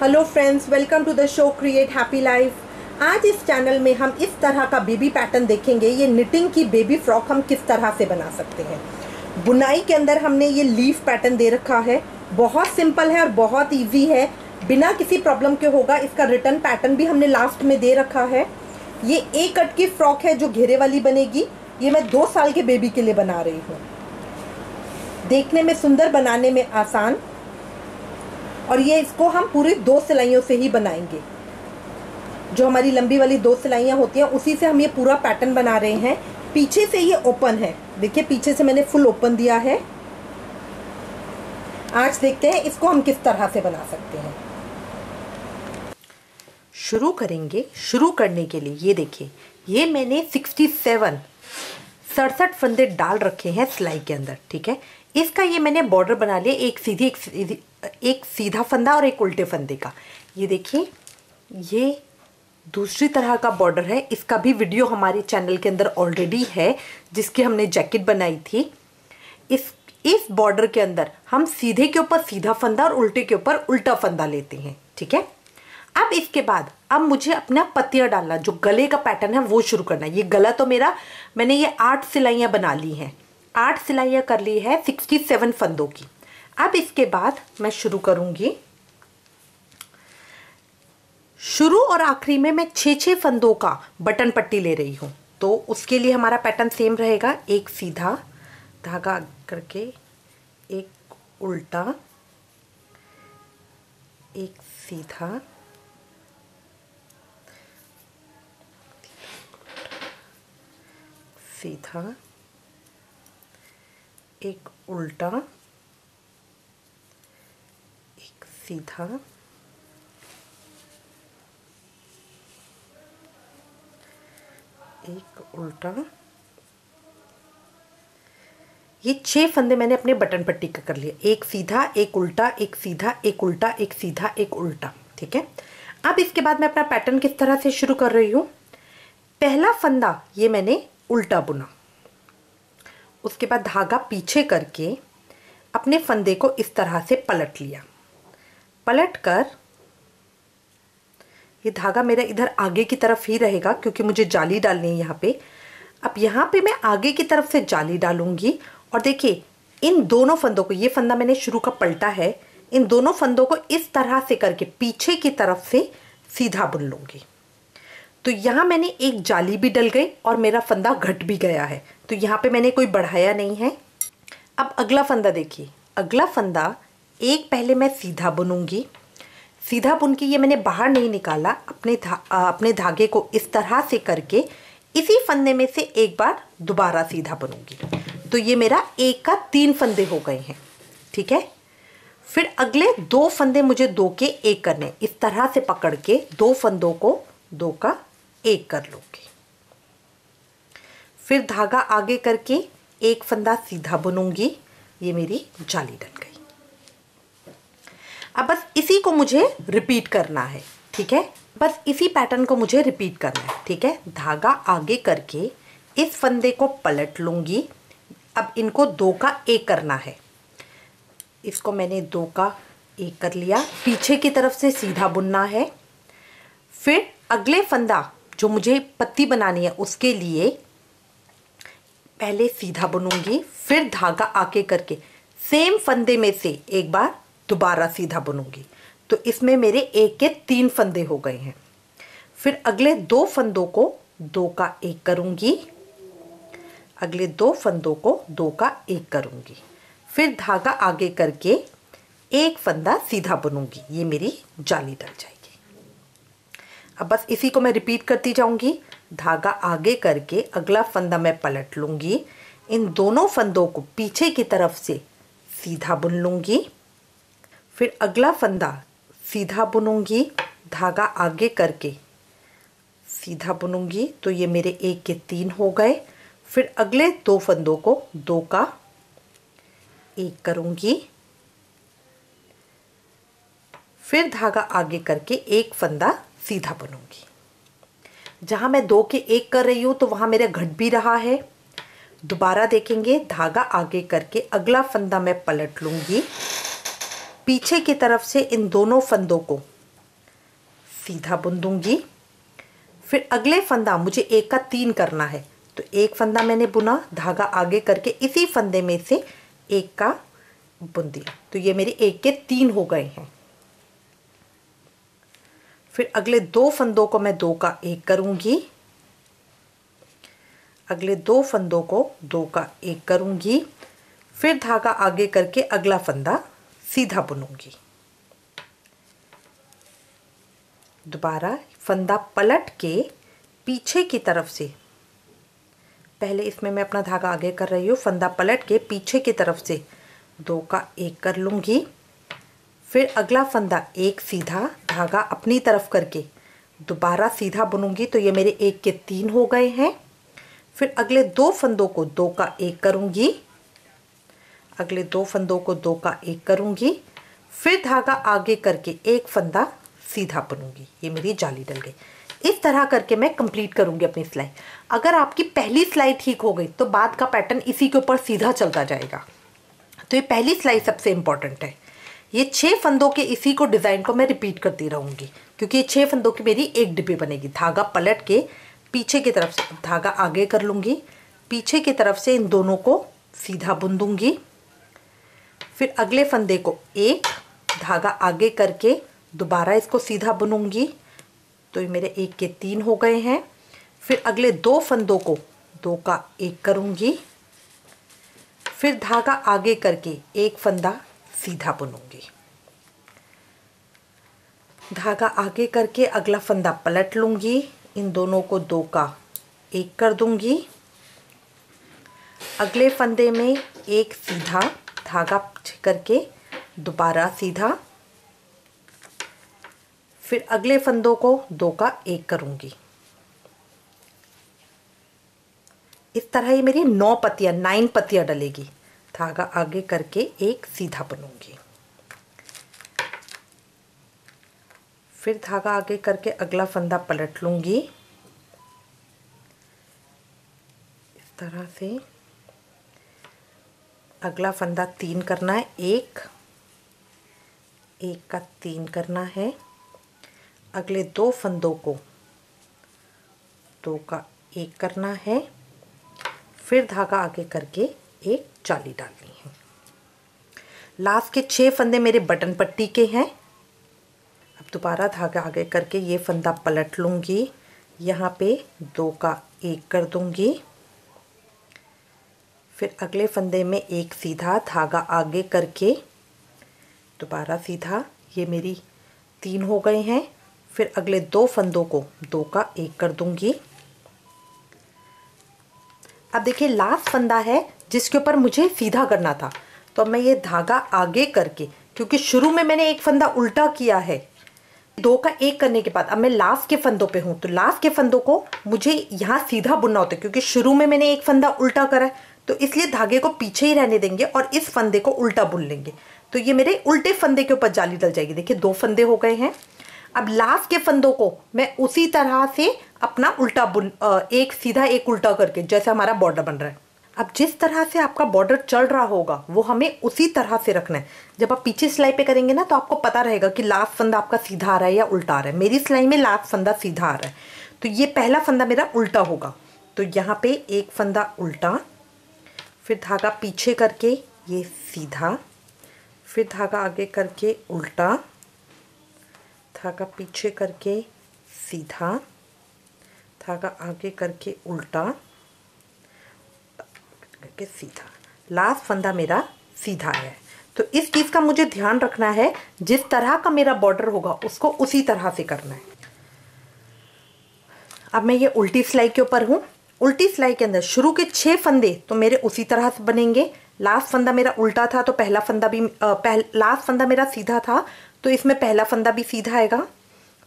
Hello friends, welcome to the show create happy life. आज इस channel में हम इस तरह का बेबी पैटर्न देखेंगे। ये निटिंग की बेबी फ्रॉक हम किस तरह से बना सकते हैं। बुनाई के अंदर हमने ये लीफ पैटर्न दे रखा है, बहुत सिंपल है और बहुत इजी है, बिना किसी प्रॉब्लम के होगा। इसका रिटर्न पैटर्न भी हमने लास्ट में दे रखा है। ये एक कट की फ्रॉक है जो घेरे वाली बनेगी। ये मैं 2 साल के बेबी के लिए बना रही हूँ। देखने में सुंदर, बनाने में आसान, और ये इसको हम पूरी 2 सिलाइयों से ही बनाएंगे। जो हमारी लंबी वाली 2 सिलाइयाँ होती हैं उसी से हम ये पूरा पैटर्न बना रहे हैं। पीछे से ये ओपन है, देखिए पीछे से मैंने फुल ओपन दिया है। आज देखते हैं इसको हम किस तरह से बना सकते हैं। शुरू करेंगे। शुरू करने के लिए ये देखिए, ये मैंने 67 फंदे डाल रखे हैं सिलाई के अंदर, ठीक है। इसका ये मैंने बॉर्डर बना लिया, एक सीधा फंदा और एक उल्टे फंदे का। ये देखिए, ये दूसरी तरह का बॉर्डर है। इसका भी वीडियो हमारे चैनल के अंदर ऑलरेडी है, जिसकी हमने जैकेट बनाई थी। इस बॉर्डर के अंदर हम सीधे के ऊपर सीधा फंदा और उल्टे के ऊपर उल्टा फंदा लेते हैं, ठीक है। अब इसके बाद अब मुझे अपना पत्तियां डालना, जो गले का पैटर्न है वो शुरू करना है। ये गला तो मैंने ये 8 सिलाइयां बना ली हैं, 8 सिलाइयां कर ली है 67 फंदों की। अब इसके बाद मैं शुरू करूंगी। शुरू और आखिरी में मैं 6 फंदों का बटन पट्टी ले रही हूं। तो उसके लिए हमारा पैटर्न सेम रहेगा। एक सीधा धागा करके, एक उल्टा, एक सीधा, सीधा, एक उल्टा, एक सीधा, एक उल्टा। ये 6 फंदे मैंने अपने बटन पट्टी का कर लिए। एक सीधा, एक उल्टा, एक सीधा, एक उल्टा, एक सीधा, एक उल्टा, ठीक है। अब इसके बाद मैं अपना पैटर्न किस तरह से शुरू कर रही हूँ। पहला फंदा ये मैंने उल्टा बुना, उसके बाद धागा पीछे करके अपने फंदे को इस तरह से पलट लिया। पलट कर ये धागा मेरा इधर आगे की तरफ ही रहेगा, क्योंकि मुझे जाली डालनी है यहाँ पे। अब यहाँ पे मैं आगे की तरफ से जाली डालूंगी, और देखिए इन दोनों फंदों को, ये फंदा मैंने शुरू का पलटा है, इन दोनों फंदों को इस तरह से करके पीछे की तरफ से सीधा बुन लूंगी। तो यहाँ मैंने एक जाली भी डल गई और मेरा फंदा घट भी गया है। तो यहाँ पे मैंने कोई बढ़ाया नहीं है। अब अगला फंदा देखिए, अगला फंदा एक पहले मैं सीधा बुनूंगी। सीधा बुन के ये मैंने बाहर नहीं निकाला, अपने धागे को इस तरह से करके इसी फंदे में से एक बार दोबारा सीधा बुनूंगी। तो ये मेरा एक का 3 फंदे हो गए हैं, ठीक है। फिर अगले 2 फंदे मुझे 2 के 1 करने, इस तरह से पकड़ के 2 फंदों को 2 का 1 कर लूंगी। फिर धागा आगे करके एक फंदा सीधा बुनूंगी। ये मेरी जाली डल गई। अब बस इसी को मुझे रिपीट करना है, ठीक है। बस इसी पैटर्न को मुझे रिपीट करना है, ठीक है। धागा आगे करके इस फंदे को पलट लूंगी। अब इनको 2 का 1 करना है। इसको मैंने 2 का 1 कर लिया। पीछे की तरफ से सीधा बुनना है। फिर अगले फंदा जो मुझे पत्ती बनानी है उसके लिए पहले सीधा बुनूंगी, फिर धागा आगे करके सेम फंदे में से एक बार दोबारा सीधा बुनूंगी। तो इसमें मेरे 1 के 3 फंदे हो गए हैं। फिर अगले 2 फंदों को 2 का 1 करूंगी, अगले 2 फंदों को 2 का 1 करूंगी। फिर धागा आगे करके एक फंदा सीधा बुनूंगी। ये मेरी जाली डल जाएगी। अब बस इसी को मैं रिपीट करती जाऊंगी। धागा आगे करके अगला फंदा मैं पलट लूंगी। इन दोनों फंदों को पीछे की तरफ से सीधा बुन लूंगी। फिर अगला फंदा सीधा बुनूंगी, धागा आगे करके सीधा बुनूंगी। तो ये मेरे 1 के 3 हो गए। फिर अगले 2 फंदों को 2 का 1 करूंगी। फिर धागा आगे करके एक फंदा सीधा बुनूंगी। जहां मैं 2 के 1 कर रही हूं तो वहां मेरा घट भी रहा है। दोबारा देखेंगे, धागा आगे करके अगला फंदा मैं पलट लूंगी। पीछे की तरफ से इन दोनों फंदों को सीधा बुन दूंगी। फिर अगले फंदा मुझे एक का 3 करना है, तो एक फंदा मैंने बुना, धागा आगे करके इसी फंदे में से एक का बुन दिया, तो ये मेरे एक के 3 हो गए हैं। फिर अगले 2 फंदों को मैं 2 का 1 करूंगी, अगले 2 फंदों को 2 का 1 करूंगी, फिर धागा आगे करके अगला फंदा सीधा बुनूंगी। दोबारा फंदा पलट के पीछे की तरफ से, पहले इसमें मैं अपना धागा आगे कर रही हूँ, फंदा पलट के पीछे की तरफ से 2 का 1 कर लूँगी। फिर अगला फंदा एक सीधा, धागा अपनी तरफ करके दोबारा सीधा बुनूंगी, तो ये मेरे एक के 3 हो गए हैं। फिर अगले 2 फंदों को 2 का 1 करूँगी, अगले 2 फंदों को 2 का 1 करूँगी, फिर धागा आगे करके एक फंदा सीधा बुनूंगी। ये मेरी जाली डल गई। इस तरह करके मैं कंप्लीट करूंगी अपनी सिलाई। अगर आपकी पहली सिलाई ठीक हो गई तो बाद का पैटर्न इसी के ऊपर सीधा चलता जाएगा। तो ये पहली सिलाई सबसे इंपॉर्टेंट है। ये 6 फंदों के इसी को डिज़ाइन को मैं रिपीट करती रहूँगी, क्योंकि ये 6 फंदों की मेरी एक डिब्बी बनेगी। धागा पलट के पीछे की तरफ से धागा आगे कर लूँगी, पीछे की तरफ से इन दोनों को सीधा बुन दूँगी। फिर अगले फंदे को एक धागा आगे करके दोबारा इसको सीधा बुनूंगी, तो ये मेरे एक के 3 हो गए हैं। फिर अगले 2 फंदों को 2 का 1 करूंगी, फिर धागा आगे करके एक फंदा सीधा बुनूंगी, धागा आगे करके अगला फंदा पलट लूंगी, इन दोनों को 2 का 1 कर दूंगी। अगले फंदे में एक सीधा धागा करके दोबारा सीधा, फिर अगले फंदों को 2 का 1 करूंगी। इस तरह ये मेरी 9 पत्तियां 9 पत्तियां डलेगी। धागा आगे करके एक सीधा बुनूंगी, फिर धागा आगे करके अगला फंदा पलट लूंगी। इस तरह से अगला फंदा 3 करना है, एक का 3 करना है। अगले 2 फंदों को 2 का 1 करना है, फिर धागा आगे करके एक जाली डालनी है। लास्ट के 6 फंदे मेरे बटन पट्टी के हैं। अब दोबारा धागा आगे करके ये फंदा पलट लूँगी, यहाँ पे 2 का 1 कर दूँगी, फिर अगले फंदे में एक सीधा धागा आगे करके दोबारा सीधा, ये मेरी 3 हो गए हैं। फिर अगले 2 फंदों को 2 का 1 कर दूंगी। अब देखिए लास्ट फंदा है जिसके ऊपर मुझे सीधा करना था, तो मैं ये धागा आगे करके, क्योंकि शुरू में मैंने एक फंदा उल्टा किया है, 2 का 1 करने के बाद अब मैं लास्ट के फंदों पे हूँ, तो लास्ट के फंदों को मुझे यहाँ सीधा बुनना होता है, क्योंकि शुरू में मैंने एक फंदा उल्टा करा है, तो इसलिए धागे को पीछे ही रहने देंगे और इस फंदे को उल्टा बुन लेंगे, तो ये मेरे उल्टे फंदे के ऊपर जाली डल जाएगी। देखिए 2 फंदे हो गए हैं। अब लास्ट के फंदों को मैं उसी तरह से अपना उल्टा बुन, एक सीधा एक उल्टा करके, जैसे हमारा बॉर्डर बन रहा है। अब जिस तरह से आपका बॉर्डर चल रहा होगा वो हमें उसी तरह से रखना है। जब आप पीछे सिलाई पे करेंगे ना, तो आपको पता रहेगा कि लास्ट फंदा आपका सीधा आ रहा है या उल्टा आ रहा है। मेरी सिलाई में लास्ट फंदा सीधा आ रहा है, तो ये पहला फंदा मेरा उल्टा होगा, तो यहाँ पे एक फंदा उल्टा, फिर धागा पीछे करके ये सीधा, फिर धागा आगे करके उल्टा, धागा पीछे करके सीधा, धागा आगे करके उल्टा करके सीधा। लास्ट फंदा मेरा सीधा है, तो इस चीज़ का मुझे ध्यान रखना है, जिस तरह का मेरा बॉर्डर होगा उसको उसी तरह से करना है। अब मैं ये उल्टी सिलाई के ऊपर हूँ। उल्टी सिलाई के अंदर शुरू के 6 फंदे तो मेरे उसी तरह से बनेंगे। लास्ट फंदा मेरा उल्टा था, तो पहला फंदा भी लास्ट फंदा मेरा सीधा था, तो इसमें पहला फंदा भी सीधा आएगा।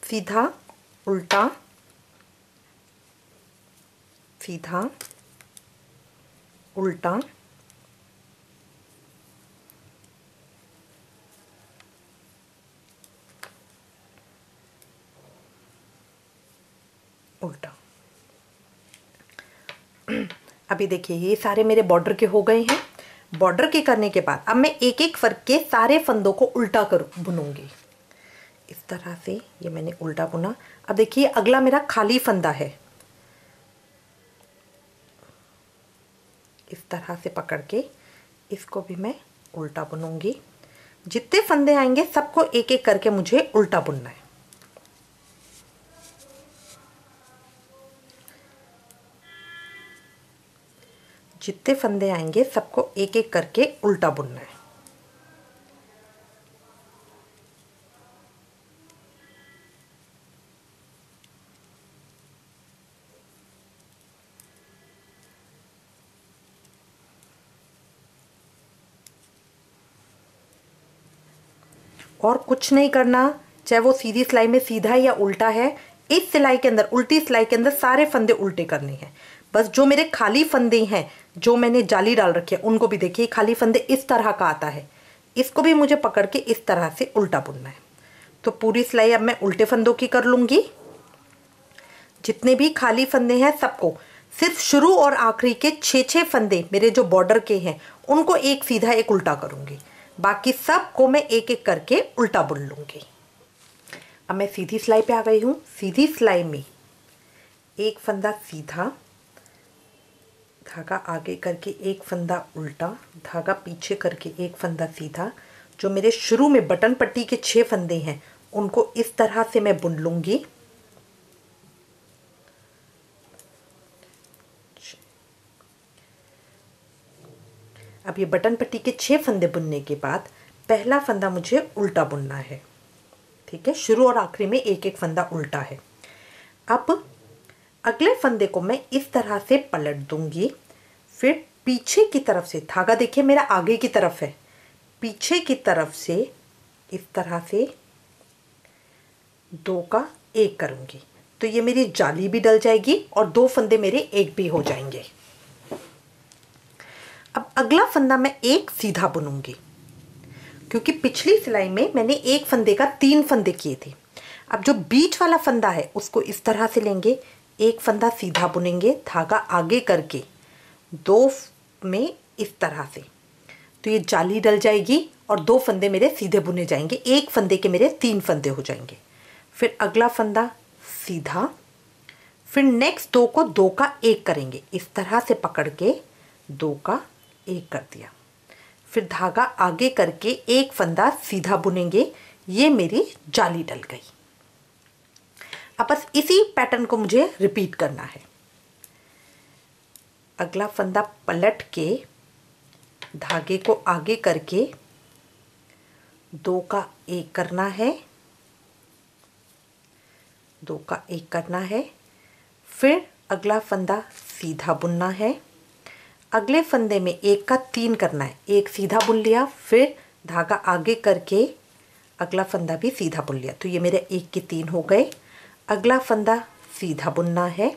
सीधा उल्टा सीधा उल्टा, उल्टा। अभी देखिए ये सारे मेरे बॉर्डर के हो गए हैं। बॉर्डर के करने के बाद अब मैं एक एक फर्क के सारे फंदों को उल्टा कर बुनूंगी। इस तरह से ये मैंने उल्टा बुना। अब देखिए अगला मेरा खाली फंदा है, इस तरह से पकड़ के इसको भी मैं उल्टा बुनूंगी। जितने फंदे आएंगे सबको एक एक करके मुझे उल्टा बुनना है। जितने फंदे आएंगे सबको एक एक करके उल्टा बुनना है। और कुछ नहीं करना, चाहे वो सीधी सिलाई में सीधा या उल्टा है, इस सिलाई के अंदर, उल्टी सिलाई के अंदर सारे फंदे उल्टे करने हैं। बस जो मेरे खाली फंदे हैं, जो मैंने जाली डाल रखी है, उनको भी देखिए खाली फंदे इस तरह का आता है, इसको भी मुझे पकड़ के इस तरह से उल्टा बुनना है। तो पूरी सिलाई अब मैं उल्टे फंदों की कर लूंगी। जितने भी खाली फंदे हैं सबको, सिर्फ शुरू और आखिरी के 6-6 फंदे मेरे जो बॉर्डर के हैं उनको एक सीधा एक उल्टा करूंगी, बाकी सब को मैं एक एक करके उल्टा बुन लूंगी। अब मैं सीधी सिलाई पे आ गई हूँ। सीधी सिलाई में एक फंदा सीधा, धागा आगे करके एक फंदा उल्टा, धागा पीछे करके एक फंदा सीधा। जो मेरे शुरू में बटन पट्टी के 6 फंदे हैं उनको इस तरह से मैं बुन लूंगी। अब ये बटन पट्टी के 6 फंदे बुनने के बाद पहला फंदा मुझे उल्टा बुनना है, ठीक है। शुरू और आखिरी में एक एक फंदा उल्टा है। अब अगले फंदे को मैं इस तरह से पलट दूंगी, फिर पीछे की तरफ से, धागा देखिए मेरा आगे की तरफ है, पीछे की तरफ से इस तरह से 2 का 1 करूंगी। तो ये मेरी जाली भी डल जाएगी और 2 फंदे मेरे एक भी हो जाएंगे। अब अगला फंदा मैं एक सीधा बुनूंगी, क्योंकि पिछली सिलाई में मैंने एक फंदे का 3 फंदे किए थे। अब जो बीच वाला फंदा है उसको इस तरह से लेंगे, एक फंदा सीधा बुनेंगे, धागा आगे करके 2 में इस तरह से, तो ये जाली डल जाएगी और 2 फंदे मेरे सीधे बुने जाएंगे, एक फंदे के मेरे 3 फंदे हो जाएंगे। फिर अगला फंदा सीधा, फिर नेक्स्ट 2 को 2 का 1 करेंगे, इस तरह से पकड़ के 2 का 1 कर दिया। फिर धागा आगे करके एक फंदा सीधा बुनेंगे, ये मेरी जाली डल गई। अब बस इसी पैटर्न को मुझे रिपीट करना है। अगला फंदा पलट के धागे को आगे करके 2 का 1 करना है, 2 का 1 करना है। फिर अगला फंदा सीधा बुनना है, अगले फंदे में 1 का 3 करना है, 1 सीधा बुन लिया, फिर धागा आगे करके अगला फंदा भी सीधा बुन लिया, तो ये मेरे 1 के 3 हो गए। अगला फंदा सीधा बुनना है,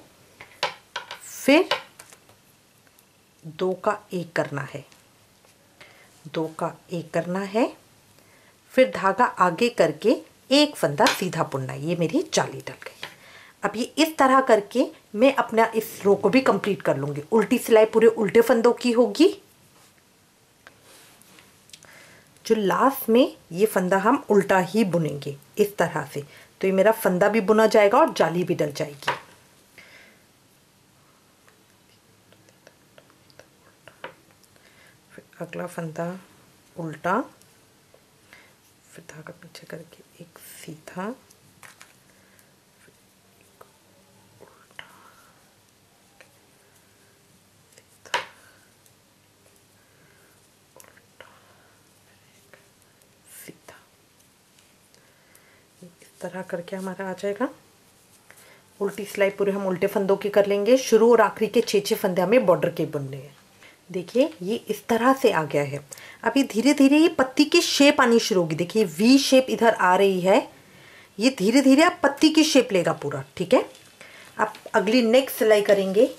फिर 2 का 1 करना है, 2 का 1 करना है, फिर धागा आगे करके एक फंदा सीधा बुनना है, ये मेरी जाली डल गई। अब ये इस तरह करके मैं अपना इस रो को भी कंप्लीट कर लूंगी। उल्टी सिलाई पूरे उल्टे फंदों की होगी। जो लास्ट में ये फंदा हम उल्टा ही बुनेंगे इस तरह से, तो ये मेरा फंदा भी बुना जाएगा और जाली भी डल जाएगी। फिर अगला फंदा उल्टा, फिर धागा पीछे करके एक सीधा, तरह करके हमारा आ जाएगा। उल्टी सिलाई पूरे हम उल्टे फंदों की कर लेंगे। शुरू और आखिरी के 6-6 फंदे हमें बॉर्डर के बुनने हैं। देखिए ये इस तरह से आ गया है। अभी धीरे धीरे ये पत्ती की शेप आनी शुरू होगी। देखिए वी शेप इधर आ रही है, ये धीरे धीरे अब पत्ती की शेप लेगा पूरा, ठीक है। अब अगली नेक्स्ट सिलाई करेंगे।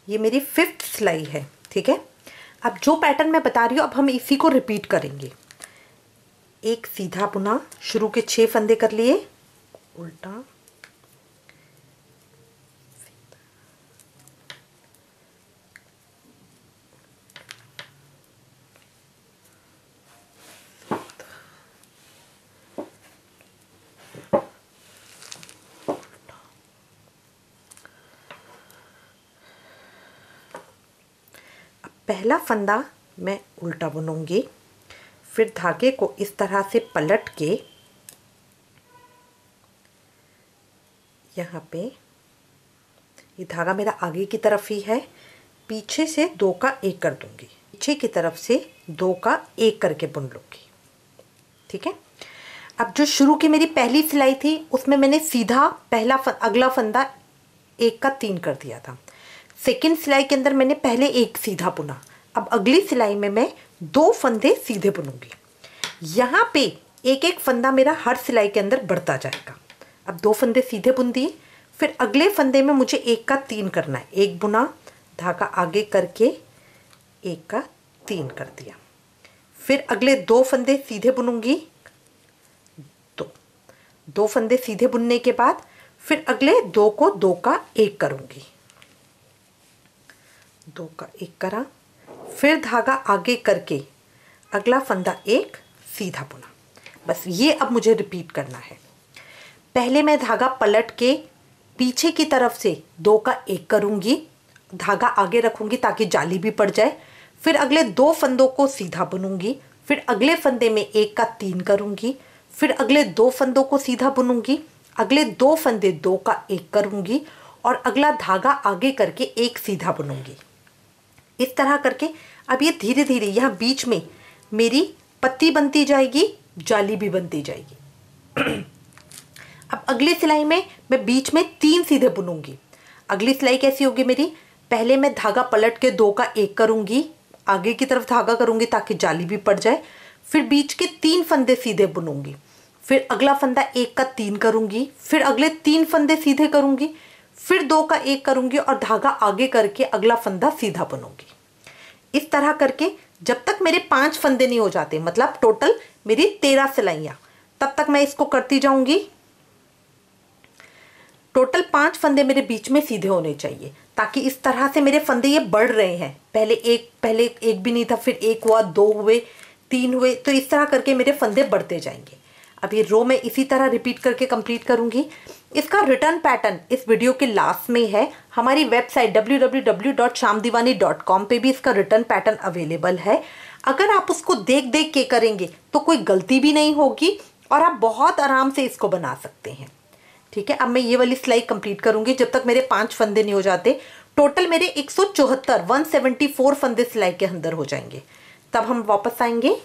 ये मेरी 5th सिलाई है, ठीक है। अब जो पैटर्न मैं बता रही हूँ अब हम इसी को रिपीट करेंगे। एक सीधा बुना, शुरू के 6 फंदे कर लिए, उल्टा, पहला फंदा मैं उल्टा बुनूंगी, फिर धागे को इस तरह से पलट के यहाँ पे, ये धागा मेरा आगे की तरफ ही है, पीछे से 2 का 1 कर दूंगी, पीछे की तरफ से 2 का 1 करके बुन लूँगी। ठीक है। अब जो शुरू की मेरी पहली सिलाई थी उसमें मैंने सीधा अगला फंदा 1 का 3 कर दिया था। सेकंड सिलाई के अंदर मैंने पहले 1 सीधा बुना। अब अगली सिलाई में मैं 2 फंदे सीधे बुनूंगी। यहाँ पे एक एक फंदा मेरा हर सिलाई के अंदर बढ़ता जाएगा। अब 2 फंदे सीधे बुन दिए, फिर अगले फंदे में मुझे 1 का 3 करना है। 1 बुना, धागा आगे करके 1 का 3 कर दिया, फिर अगले 2 फंदे सीधे बुनूंगी, 2 फंदे सीधे बुनने के बाद फिर अगले 2 को 2 का 1 करूंगी, 2 का 1 करा, फिर धागा आगे करके अगला फंदा 1 सीधा बुना। बस ये अब मुझे रिपीट करना है। पहले मैं धागा पलट के पीछे की तरफ से 2 का 1 करूंगी, धागा आगे रखूंगी ताकि जाली भी पड़ जाए, फिर अगले 2 फंदों को सीधा बुनूंगी, फिर अगले फंदे में 1 का 3 करूंगी, फिर अगले 2 फंदों को सीधा बुनूंगी, अगले 2 फंदे 2 का 1 करूंगी और अगला धागा आगे करके 1 सीधा बुनूंगी। इस तरह करके अब ये धीरे धीरे यहाँ बीच में मेरी पत्ती बनती जाएगी, जाली भी बनती जाएगी। अब अगली सिलाई में मैं बीच में 3 सीधे बुनूंगी। अगली सिलाई कैसी होगी मेरी, पहले मैं धागा पलट के 2 का 1 करूंगी, आगे की तरफ धागा करूंगी ताकि जाली भी पड़ जाए, फिर बीच के 3 फंदे सीधे बुनूंगी, फिर अगला फंदा 1 का 3 करूंगी, फिर अगले 3 फंदे सीधे करूंगी, फिर 2 का 1 करूंगी और धागा आगे करके अगला फंदा सीधा बुनूंगी। इस तरह करके जब तक मेरे 5 फंदे नहीं हो जाते, मतलब टोटल मेरी 13 सिलाइयाँ, तब तक मैं इसको करती जाऊंगी। टोटल 5 फंदे मेरे बीच में सीधे होने चाहिए, ताकि इस तरह से मेरे फंदे ये बढ़ रहे हैं। पहले एक भी नहीं था, फिर 1 हुआ, 2 हुए, 3 हुए, तो इस तरह करके मेरे फंदे बढ़ते जाएंगे। अब ये रो मैं इसी तरह रिपीट करके कंप्लीट करूंगी। इसका रिटर्न पैटर्न इस वीडियो के लास्ट में है। हमारी वेबसाइट www.shamdivani.com पे भी इसका रिटर्न पैटर्न अवेलेबल है। अगर आप उसको देख देख के करेंगे तो कोई गलती भी नहीं होगी और आप बहुत आराम से इसको बना सकते हैं। ठीक है। अब मैं ये वाली सिलाई कंप्लीट करूंगी जब तक मेरे 5 फंदे नहीं हो जाते। टोटल मेरे 174 फंदे सिलाई के अंदर हो जाएंगे, तब हम वापस आएंगे।